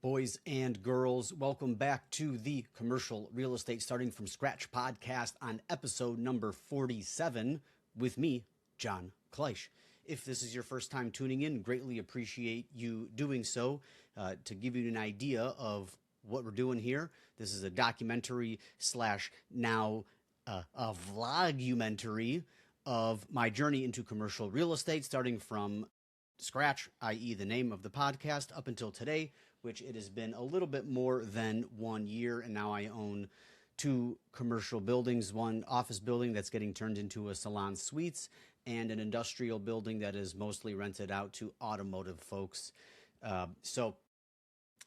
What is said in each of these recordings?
Boys and girls, welcome back to the Commercial Real Estate Starting from Scratch podcast on episode number 47 with me, John Kleisch. If this is your first time tuning in, greatly appreciate you doing so. To give you an idea of what we're doing here, this is a documentary slash now a vlogumentary of my journey into commercial real estate, starting from scratch, i.e. the name of the podcast, up until today, which it has been a little bit more than 1 year, and now I own two commercial buildings, one office building that's getting turned into a Salon Suites, and an industrial building that is mostly rented out to automotive folks. So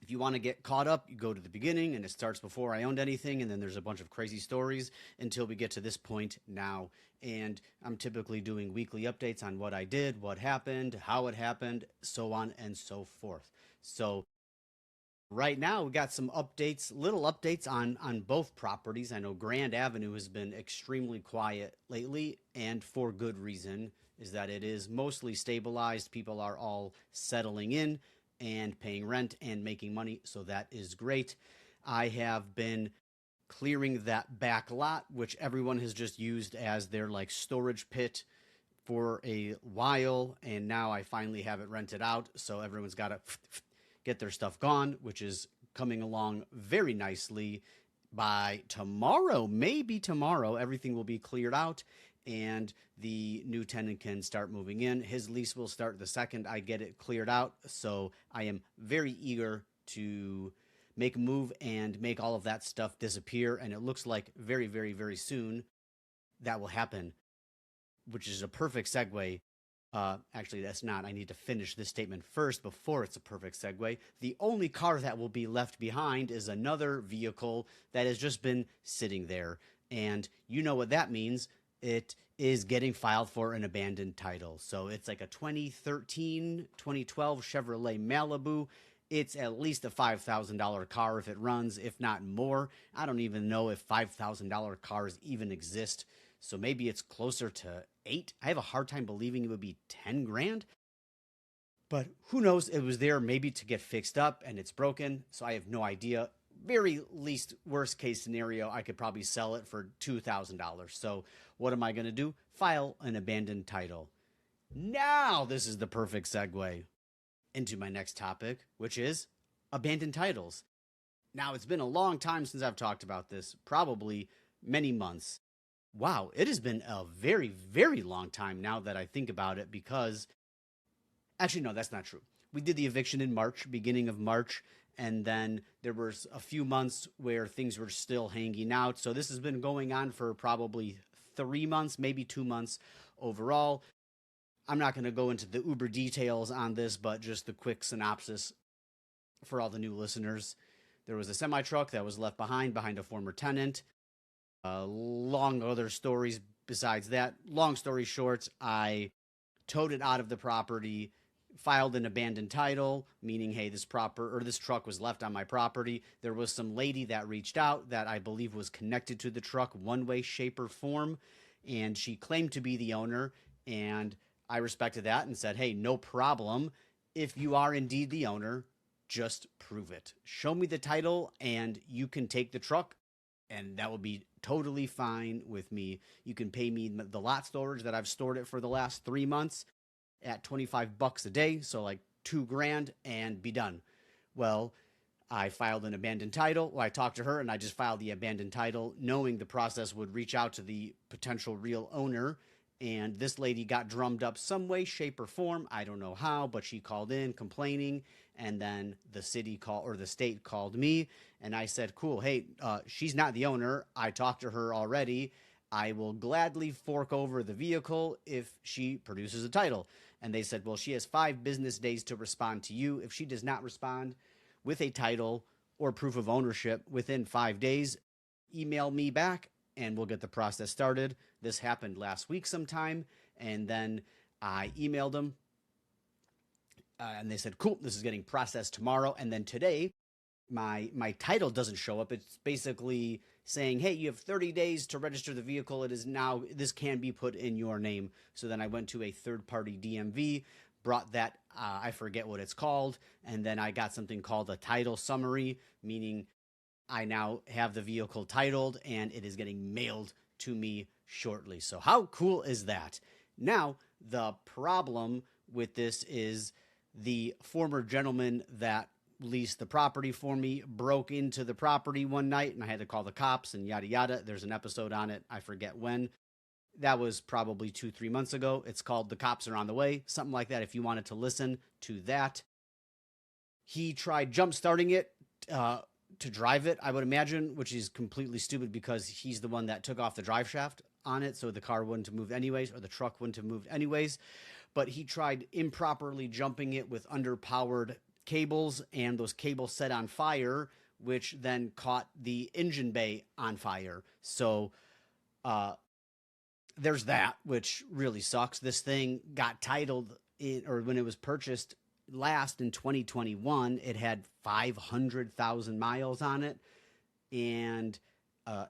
if you want to get caught up, you go to the beginning, and it starts before I owned anything, and then there's a bunch of crazy stories until we get to this point now. And I'm typically doing weekly updates on what I did, what happened, how it happened, so on and so forth. So right now, we got some updates, little updates on both properties. I know Grand Avenue has been extremely quiet lately, and for good reason, is that it is mostly stabilized. People are all settling in and paying rent and making money, so that is great. I have been clearing that back lot, which everyone has just used as their like storage pit for a while, and now I finally have it rented out, so everyone's got to get their stuff gone, which is coming along very nicely. By tomorrow, maybe tomorrow, everything will be cleared out and the new tenant can start moving in. His lease will start the second I get it cleared out. So I am very eager to make a move and make all of that stuff disappear. And it looks like very, very, very soon that will happen, which is a perfect segue. Actually, that's not. I need to finish this statement first before it's a perfect segue. The only car that will be left behind is another vehicle that has just been sitting there. And you know what that means. It is getting filed for an abandoned title. So it's like a 2013, 2012 Chevrolet Malibu. It's at least a $5,000 car if it runs, if not more. I don't even know if $5,000 cars even exist. So maybe it's closer to 8. I have a hard time believing it would be 10 grand. But who knows? It was there maybe to get fixed up and it's broken. So I have no idea. Very least worst case scenario, I could probably sell it for $2,000. So what am I going to do? File an abandoned title. Now this is the perfect segue into my next topic, which is abandoned titles. Now it's been a long time since I've talked about this, probably many months. Wow, it has been a very, very long time now that I think about it, because actually, no, that's not true. We did the eviction in March, beginning of March, and then there was a few months where things were still hanging out. So this has been going on for probably 3 months, maybe 2 months overall. I'm not going to go into the uber details on this, but just the quick synopsis for all the new listeners. There was a semi-truck that was left behind a former tenant. Long other stories besides that. Long story short, I towed it out of the property, filed an abandoned title, meaning, hey, this truck was left on my property. There was some lady that reached out that I believe was connected to the truck one way, shape, or form, and she claimed to be the owner, and I respected that and said, hey, no problem. If you are indeed the owner, just prove it. Show me the title and you can take the truck, and that will be totally fine with me. You can pay me the lot storage that I've stored it for the last 3 months at $25 a day, so like $2,000, and be done. Well, I filed an abandoned title. Well, I talked to her and I just filed the abandoned title, knowing the process would reach out to the potential real owner. And this lady got drummed up some way, shape, or form. I don't know how, but she called in complaining. And then the state called me, and I said, cool, hey, she's not the owner. I talked to her already. I will gladly fork over the vehicle if she produces a title. And they said, well, she has 5 business days to respond to you. If she does not respond with a title or proof of ownership within 5 days, email me back and we'll get the process started. This happened last week sometime, and then I emailed them, and they said, cool, this is getting processed tomorrow. And then today, my title doesn't show up. It's basically saying, hey, you have 30 days to register the vehicle. It is now, this can be put in your name. So then I went to a third-party DMV, brought that, I forget what it's called, and then I got something called a title summary, meaning I now have the vehicle titled and it is getting mailed to me shortly. So how cool is that? Now, the problem with this is the former gentleman that leased the property for me broke into the property one night and I had to call the cops and yada yada. There's an episode on it. I forget when. That was probably 2-3 months ago. It's called The Cops Are on the Way, something like that if you wanted to listen to that. He tried jump starting it to drive it, I would imagine, which is completely stupid because he's the one that took off the drive shaft on it, so the car wouldn't have moved anyways, or the truck wouldn't have moved anyways. But he tried improperly jumping it with underpowered cables, and those cables set on fire, which then caught the engine bay on fire. So there's that, which really sucks. This thing got titled or when it was purchased last in 2021, it had 500,000 miles on it. And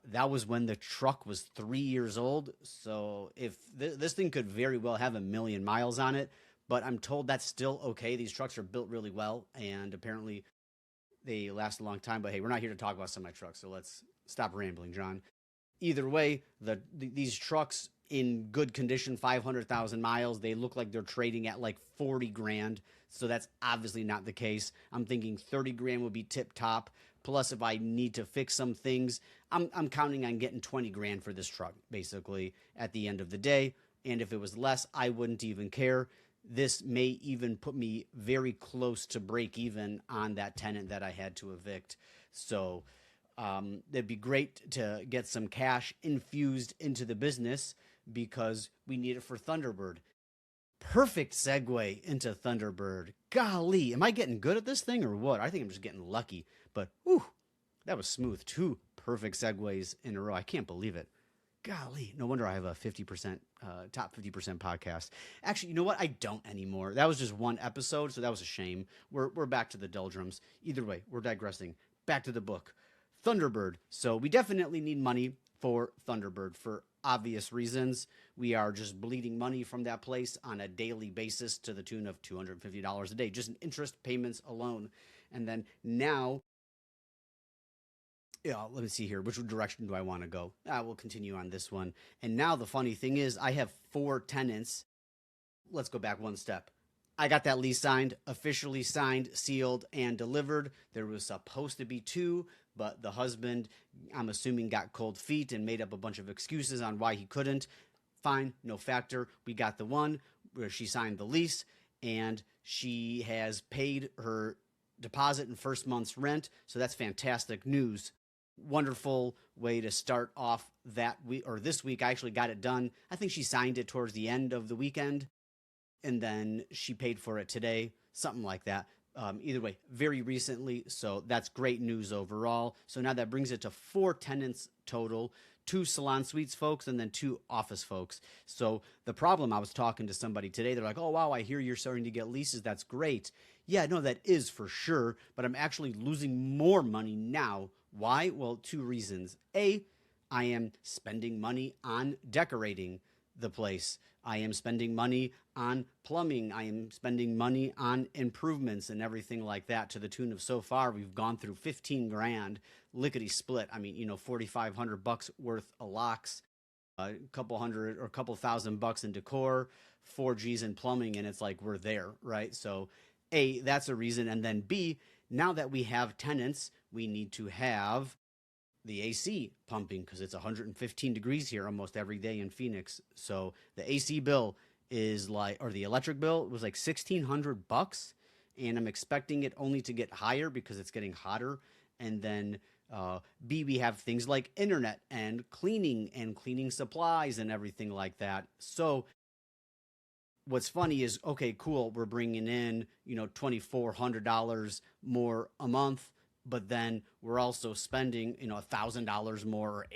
that was when the truck was 3 years old. So if this thing could very well have 1 million miles on it, but I'm told that's still okay. These trucks are built really well, and apparently they last a long time. But hey, we're not here to talk about semi-trucks, so let's stop rambling, John. Either way, these trucks in good condition, 500,000 miles, they look like they're trading at like 40 grand. So that's obviously not the case. I'm thinking 30 grand would be tip top. Plus, if I need to fix some things, I'm counting on getting 20 grand for this truck, basically, at the end of the day. And if it was less, I wouldn't even care. This may even put me very close to break even on that tenant that I had to evict. So it'd be great to get some cash infused into the business because we need it for Thunderbird. Perfect segue into Thunderbird. Golly, am I getting good at this thing or what? I think I'm just getting lucky. But whew, that was smooth. 2 perfect segues in a row. I can't believe it. Golly, no wonder I have a 50%, top 50% podcast. Actually, you know what? I don't anymore. That was just one episode, so that was a shame. We're back to the doldrums. Either way, we're digressing. Back to the book. Thunderbird. So we definitely need money for Thunderbird for obvious reasons. We are just bleeding money from that place on a daily basis to the tune of $250 a day, just in interest payments alone. And then now, let me see here. Which direction do I want to go? We'll continue on this one. And now the funny thing is I have 4 tenants. Let's go back one step. I got that lease signed, officially signed, sealed, and delivered. There was supposed to be 2, but the husband, I'm assuming, got cold feet and made up a bunch of excuses on why he couldn't. Fine, no factor. We got the one where she signed the lease, and she has paid her deposit and first month's rent, so that's fantastic news. Wonderful way to start off that week, or this week. I actually got it done. I think she signed it towards the end of the weekend, and then she paid for it today, something like that. Either way, very recently, so that's great news overall. So now that brings it to 4 tenants total, 2 Salon Suites folks and then 2 office folks. So the problem, I was talking to somebody today, they're like, oh, wow, I hear you're starting to get leases. That's great. Yeah, no, that is for sure, but I'm actually losing more money now. Why? Well, 2 reasons. A, I am spending money on decorating the place. I am spending money on plumbing. I am spending money on improvements and everything like that to the tune of, so far we've gone through 15 grand lickety split. I mean, $4,500 worth of locks, a couple hundred or a couple $1,000 in decor, 4 G's in plumbing, and it's like we're there, right? So A, that's a reason. And then B, now that we have tenants, we need to have the AC pumping because it's 115 degrees here almost every day in Phoenix. So the AC bill is like, or the electric bill was like $1,600, and I'm expecting it only to get higher because it's getting hotter. And then B, we have things like internet and cleaning supplies and everything like that. So what's funny is, okay, cool, we're bringing in, $2,400 more a month. But then we're also spending, $1,000 more, or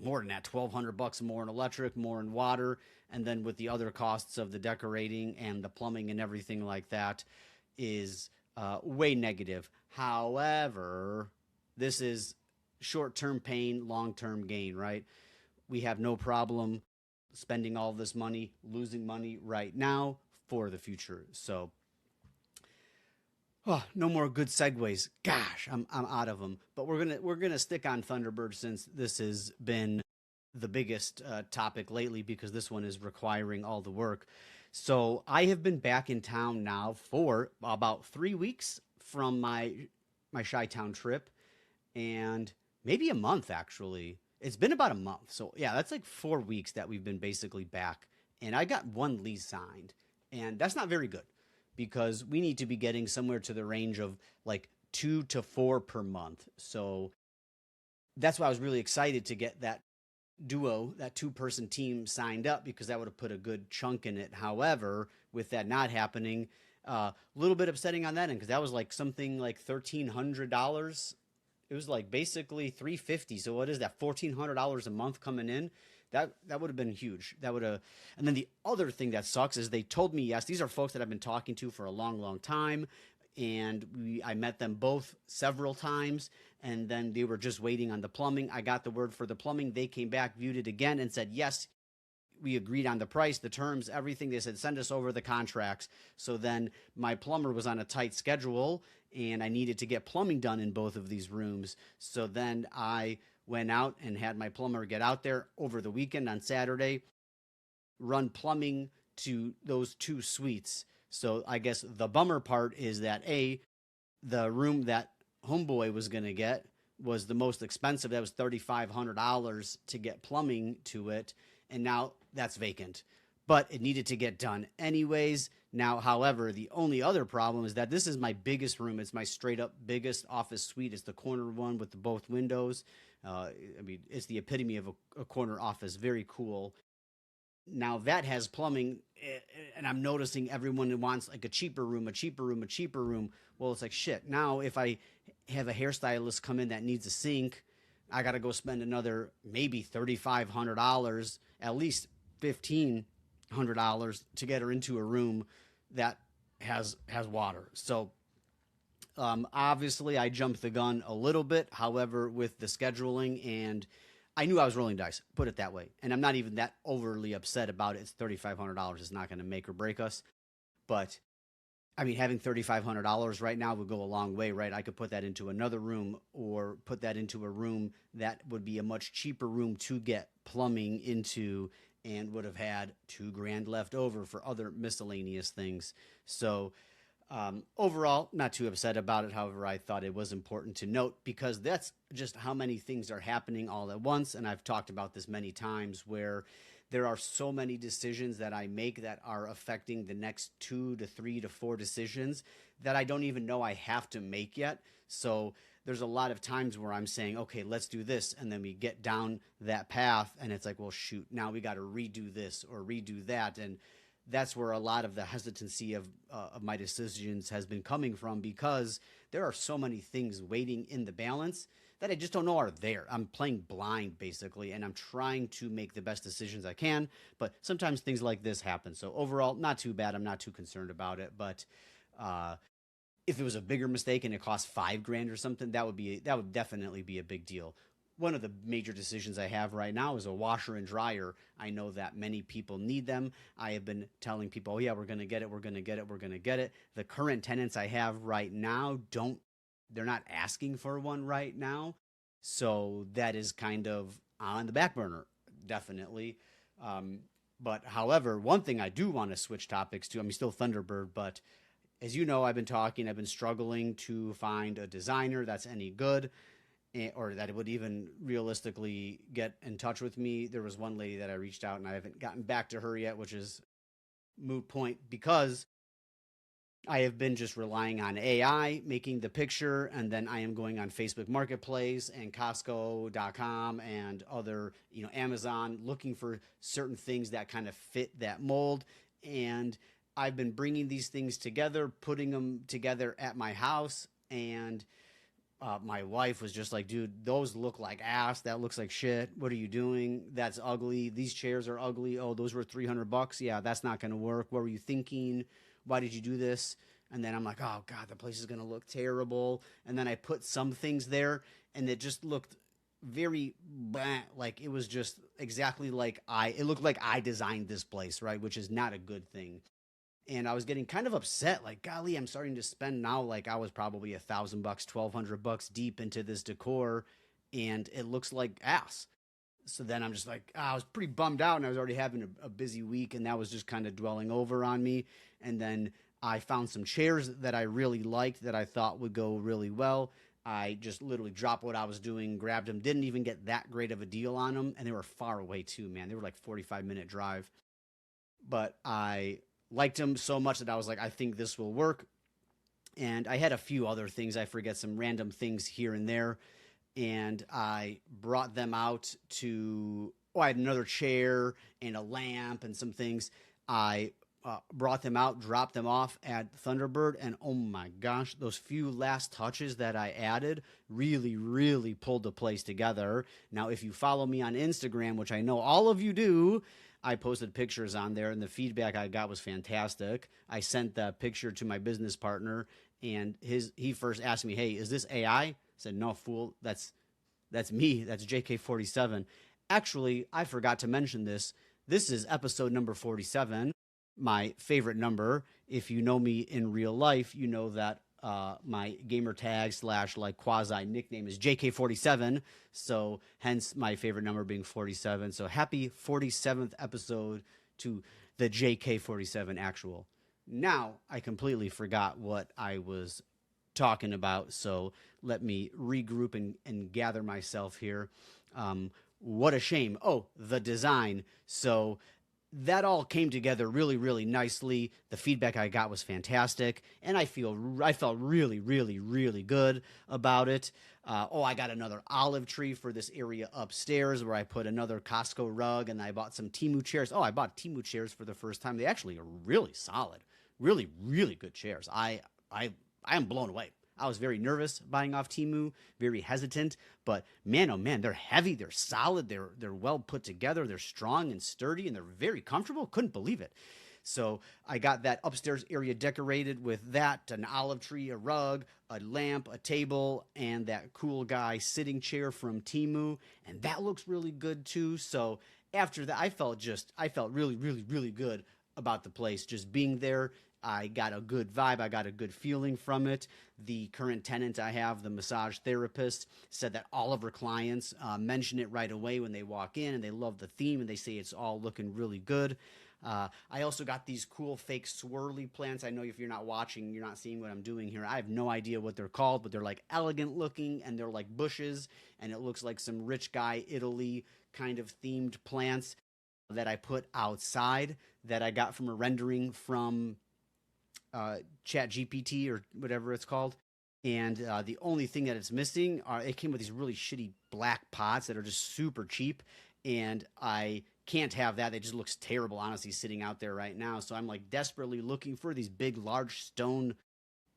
more than that, $1,200 more in electric, more in water, and then with the other costs of the decorating and the plumbing and everything like that is way negative. However, this is short-term pain, long-term gain, right? We have no problem spending all this money, losing money right now for the future. So, oh, no more good segues. Gosh, I'm out of them. But we're gonna stick on Thunderbird since this has been the biggest topic lately because this one is requiring all the work. So I have been back in town now for about 3 weeks from my Chi-Town trip, and maybe a month actually. It's been about a month. So yeah, that's like 4 weeks that we've been basically back. And I got one lease signed, and that's not very good because we need to be getting somewhere to the range of like 2 to 4 per month. So that's why I was really excited to get that duo, that two-person team signed up because that would have put a good chunk in it. However, with that not happening, a little bit upsetting on that end because that was like something like $1,300. It was like basically 350. So what is that? $1,400 a month coming in. That would have been huge. That would have. And then the other thing that sucks is they told me yes. These are folks that I've been talking to for a long, long time, and I met them both several times, and then they were just waiting on the plumbing. I got the word for the plumbing. They came back, viewed it again, and said yes. We agreed on the price, the terms, everything. They said, send us over the contracts. So then my plumber was on a tight schedule and I needed to get plumbing done in both of these rooms. So then I went out and had my plumber get out there over the weekend on Saturday, run plumbing to those two suites. So I guess the bummer part is that the room that homeboy was going to get was the most expensive. That was $3,500 to get plumbing to it. And now that's vacant, but it needed to get done anyways. Now, however, the only other problem is that this is my biggest room. It's my straight up biggest office suite. It's the corner one with both windows. I mean, it's the epitome of a corner office. Very cool. Now that has plumbing, and I'm noticing everyone wants like a cheaper room, a cheaper room, a cheaper room. Well, it's like shit. Now, if I have a hairstylist come in that needs a sink, I got to go spend another maybe $3,500, at least $1,500 to get her into a room that has water. So obviously I jumped the gun a little bit. However, with the scheduling, and I knew I was rolling dice, put it that way. And I'm not even that overly upset about it. It's $3,500. It's not going to make or break us. But I mean, having $3,500 right now would go a long way, right? I could put that into another room or put that into a room that would be a much cheaper room to get plumbing into and would have had $2,000 left over for other miscellaneous things. So overall, not too upset about it. However, I thought it was important to note because that's just how many things are happening all at once. And I've talked about this many times where there are so many decisions that I make that are affecting the next 2 to 3 to 4 decisions that I don't even know I have to make yet. So there's a lot of times where I'm saying, okay, let's do this. And then we get down that path and it's like, well, shoot, now we got to redo this or redo that. And that's where a lot of the hesitancy of my decisions has been coming from because there are so many things waiting in the balance that I just don't know are there. I'm playing blind basically, and I'm trying to make the best decisions I can, but sometimes things like this happen. So overall, not too bad. I'm not too concerned about it, but if it was a bigger mistake and it cost $5,000 or something, that would definitely be a big deal. One of the major decisions I have right now is a washer and dryer. I know that many people need them. I have been telling people, oh yeah, we're going to get it. We're going to get it. We're going to get it. The current tenants I have right now they're not asking for one right now. So that is kind of on the back burner, definitely. But however, one thing I do want to switch topics to, I'm still Thunderbird, but as you know, I've been struggling to find a designer that's any good or that would even realistically get in touch with me. There was one lady that I reached out and I haven't gotten back to her yet, which is moot point because I have been just relying on AI making the picture, and then I am going on Facebook Marketplace and Costco.com and other, Amazon, looking for certain things that kind of fit that mold. And I've been bringing these things together, putting them together at my house, and my wife was just like, dude, those look like ass. That looks like shit. What are you doing? That's ugly. These chairs are ugly. Oh, those were $300. Yeah, that's not going to work. What were you thinking? Why did you do this? And then I'm like, oh God, the place is going to look terrible. And then I put some things there and it just looked very like it was just exactly like it looked like I designed this place, right? Which is not a good thing. And I was getting kind of upset, like, golly, I'm starting to spend now, like I was probably $1,000, $1,200 deep into this decor, and it looks like ass. So then I'm just like, I was pretty bummed out, and I was already having a busy week, and that was just kind of dwelling over on me. And then I found some chairs that I really liked that I thought would go really well. I just literally dropped what I was doing, grabbed them, didn't even get that great of a deal on them, and they were far away too, man. They were like 45-minute drive. But I liked them so much that I was like, I think this will work. And I had a few other things. I forget some random things here and there. And I brought them out to, I had another chair and a lamp and some things. I brought them out, dropped them off at Thunderbird, and oh my gosh, those few last touches that I added really, really pulled the place together. Now, if you follow me on Instagram, which I know all of you do, I posted pictures on there, and the feedback I got was fantastic. I sent the picture to my business partner, and he first asked me, "Hey, is this AI?" I said, "No, fool, that's me. That's JK47." Actually, I forgot to mention this. This is episode number 47, my favorite number. If you know me in real life, you know that my gamer tag / like quasi nickname is JK47. So hence my favorite number being 47. So happy 47th episode to the JK47 actual. Now I completely forgot what I was talking about. So let me regroup and gather myself here. What a shame. Oh, the design. So that all came together really, really nicely. The feedback I got was fantastic, and I felt really, really, really good about it. I got another olive tree for this area upstairs where I put another Costco rug, and I bought some Temu chairs. I bought Temu chairs for the first time. They actually are really solid, really, really good chairs. I am blown away. I was very nervous buying off Temu, very hesitant, but man, oh man, they're heavy, they're solid, they're well put together, they're strong and sturdy, and they're very comfortable. Couldn't believe it. So I got that upstairs area decorated with that, an olive tree, a rug, a lamp, a table, and that cool guy sitting chair from Temu, and that looks really good too. So after that, I felt really, really, really good about the place, just being there. I got a good vibe. I got a good feeling from it. The current tenant I have, the massage therapist, said that all of her clients mention it right away when they walk in, and they love the theme, and they say it's all looking really good. I also got these cool fake swirly plants. I know if you're not watching, you're not seeing what I'm doing here. I have no idea what they're called, but they're like elegant looking, and they're like bushes, and it looks like some rich guy Italy kind of themed plants that I put outside that I got from a rendering from Chat GPT or whatever it's called. And the only thing that it's missing it came with these really shitty black pots that are just super cheap, and I can't have that. It just looks terrible, honestly, sitting out there right now. So I'm like desperately looking for these big, large stone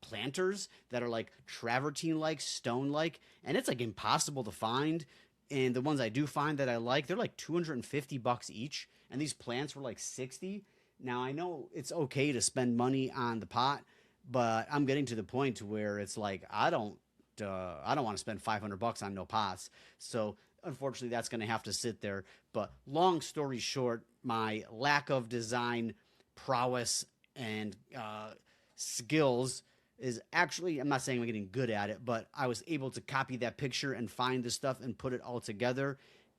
planters that are like travertine like, stone like, and it's like impossible to find. And the ones I do find that I like, they're like $250 each, and these plants were like 60. Now, I know it's okay to spend money on the pot, but I'm getting to the point to where it's like I don't want to spend $500 on no pots. So unfortunately, that's going to have to sit there. But long story short, my lack of design prowess and skills is actually, I'm not saying I'm getting good at it, but I was able to copy that picture and find the stuff and put it all together.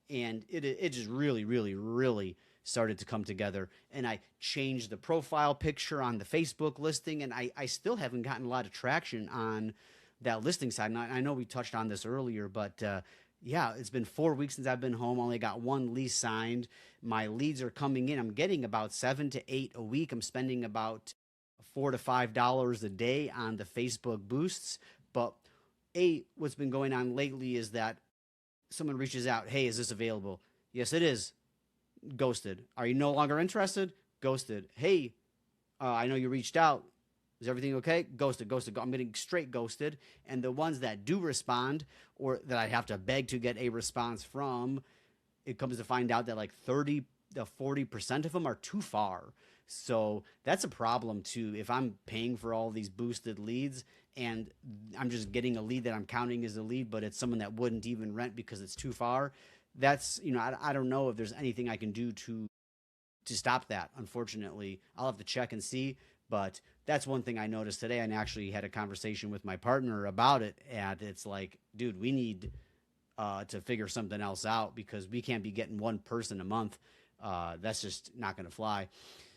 And it just really, really, really started to come together. And I changed the profile picture on the Facebook listing, and I still haven't gotten a lot of traction on that listing side. And I know we touched on this earlier, but yeah, it's been 4 weeks since I've been home. Only got one lease signed. My leads are coming in. I'm getting about 7 to 8 a week. I'm spending about $4 to $5 a day on the Facebook boosts. But what's been going on lately is that someone reaches out, "Hey, is this available?" "Yes, it is." Ghosted. "Are you no longer interested?" Ghosted. "Hey, I know you reached out. Is everything okay?" Ghosted, ghosted. I'm getting straight ghosted. And the ones that do respond, or that I have to beg to get a response from, it comes to find out that like 30 to 40% of them are too far. So that's a problem too. If I'm paying for all these boosted leads and I'm just getting a lead that I'm counting as a lead, but it's someone that wouldn't even rent because it's too far, that's, I don't know if there's anything I can do to stop that. Unfortunately, I'll have to check and see, But that's one thing I noticed today, and actually had a conversation with my partner about it. And it's like, dude, we need to figure something else out, because we can't be getting one person a month. That's just not going to fly.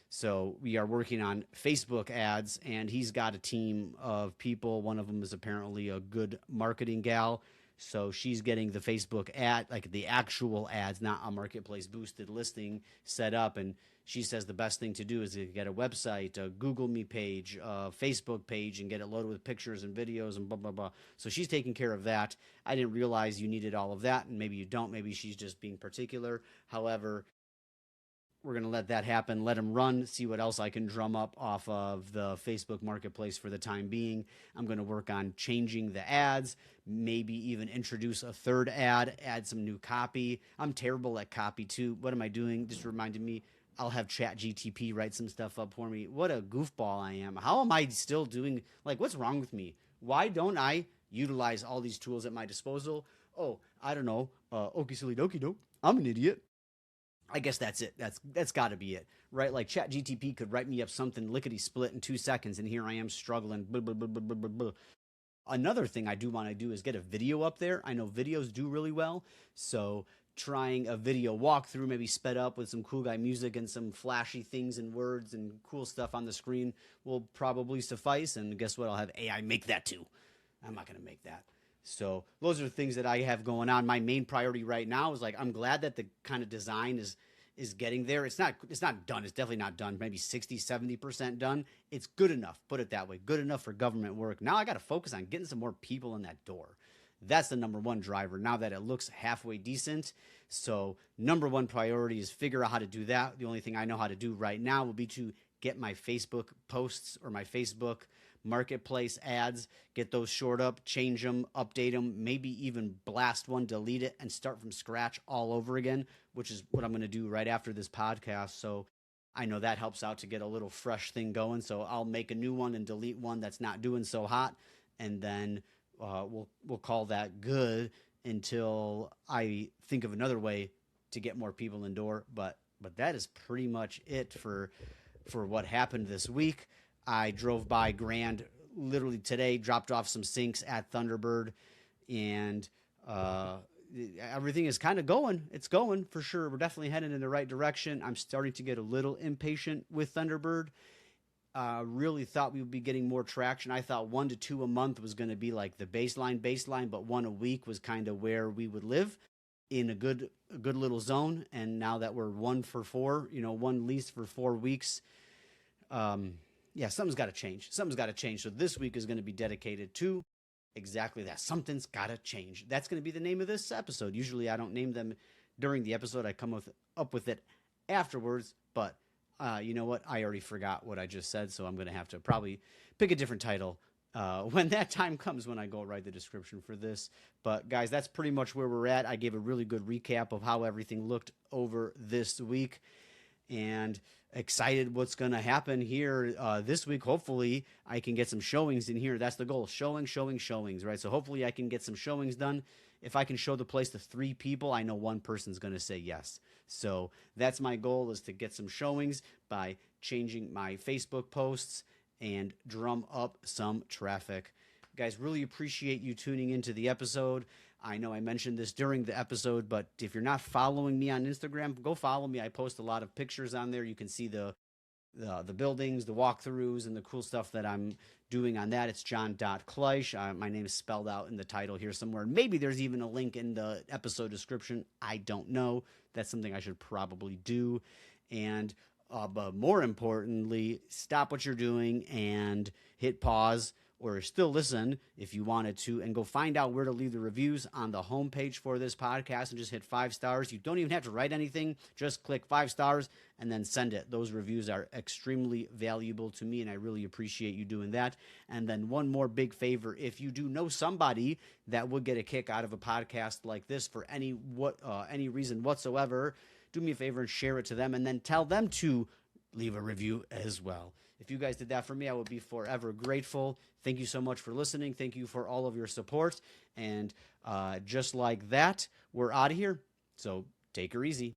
So we are working on Facebook ads, and he's got a team of people. One of them is apparently a good marketing gal. So she's getting the Facebook ad, like the actual ads, not a marketplace boosted listing, set up. And she says the best thing to do is to get a website, a Google Me page, a Facebook page, and get it loaded with pictures and videos and blah, blah, blah. So she's taking care of that. I didn't realize you needed all of that, and maybe you don't. Maybe she's just being particular. However, we're going to let that happen, let them run, see what else I can drum up off of the Facebook marketplace for the time being. I'm going to work on changing the ads, maybe even introduce a third ad, add some new copy. I'm terrible at copy too. What am I doing? Just reminded me, I'll have ChatGTP write some stuff up for me. What a goofball I am. How am I still doing, like, what's wrong with me? Why don't I utilize all these tools at my disposal? Oh, I don't know. Okie silly dokie doke. I'm an idiot. I guess that's it. That's got to be it, right? Like ChatGTP could write me up something lickety split in 2 seconds, and here I am struggling. Blah, blah, blah, blah, blah, blah. Another thing I do want to do is get a video up there. I know videos do really well, so trying a video walkthrough, maybe sped up with some cool guy music and some flashy things and words and cool stuff on the screen, will probably suffice. And guess what? I'll have AI make that too. I'm not going to make that. So those are the things that I have going on. My main priority right now is, like, I'm glad that the kind of design is getting there. It's not done. It's definitely not done. Maybe 60, 70% done. It's good enough. Put it that way. Good enough for government work. Now I got to focus on getting some more people in that door. That's the number one driver now that it looks halfway decent. So number one priority is figure out how to do that. The only thing I know how to do right now will be to get my Facebook posts or my Facebook marketplace ads, get those short up, change them, update them, maybe even blast one, delete it, and start from scratch all over again, which is what I'm going to do right after this podcast. So I know that helps out to get a little fresh thing going. So I'll make a new one and delete one that's not doing so hot, and then we'll call that good until I think of another way to get more people in door. But that is pretty much it for what happened this week. I drove by Grand literally today, dropped off some sinks at Thunderbird, and everything is kind of going. It's going for sure. We're definitely heading in the right direction. I'm starting to get a little impatient with Thunderbird. Really thought we would be getting more traction. I thought 1 to 2 a month was going to be like the baseline, but 1 a week was kind of where we would live in a good little zone. And now that we're 1 for 4, 1 lease for 4 weeks, yeah, something's got to change. Something's got to change. So this week is going to be dedicated to exactly that. Something's got to change. That's going to be the name of this episode. Usually I don't name them during the episode. I come up with it afterwards, but you know what? I already forgot what I just said, so I'm going to have to probably pick a different title when that time comes, when I go write the description for this. But guys, that's pretty much where we're at. I gave a really good recap of how everything looked over this week, and excited what's going to happen here this week. Hopefully I can get some showings in here. That's the goal. Showings, right? So hopefully I can get some showings done. If I can show the place to 3 people, I know one person's going to say yes. So that's my goal, is to get some showings by changing my Facebook posts and drum up some traffic. Guys, really appreciate you tuning into the episode. I know I mentioned this during the episode, but if you're not following me on Instagram, go follow me. I post a lot of pictures on there. You can see the buildings, the walkthroughs, and the cool stuff that I'm doing on that. It's john.kleisch. My name is spelled out in the title here somewhere. Maybe there's even a link in the episode description. I don't know. That's something I should probably do. And but more importantly, stop what you're doing and hit pause, or still listen if you wanted to, and go find out where to leave the reviews on the homepage for this podcast, and just hit 5 stars. You don't even have to write anything. Just click 5 stars and then send it. Those reviews are extremely valuable to me, and I really appreciate you doing that. And then one more big favor: if you do know somebody that would get a kick out of a podcast like this for any reason whatsoever, do me a favor and share it to them, and then tell them to leave a review as well. If you guys did that for me, I would be forever grateful. Thank you so much for listening. Thank you for all of your support. And just like that, we're out of here. So take her easy.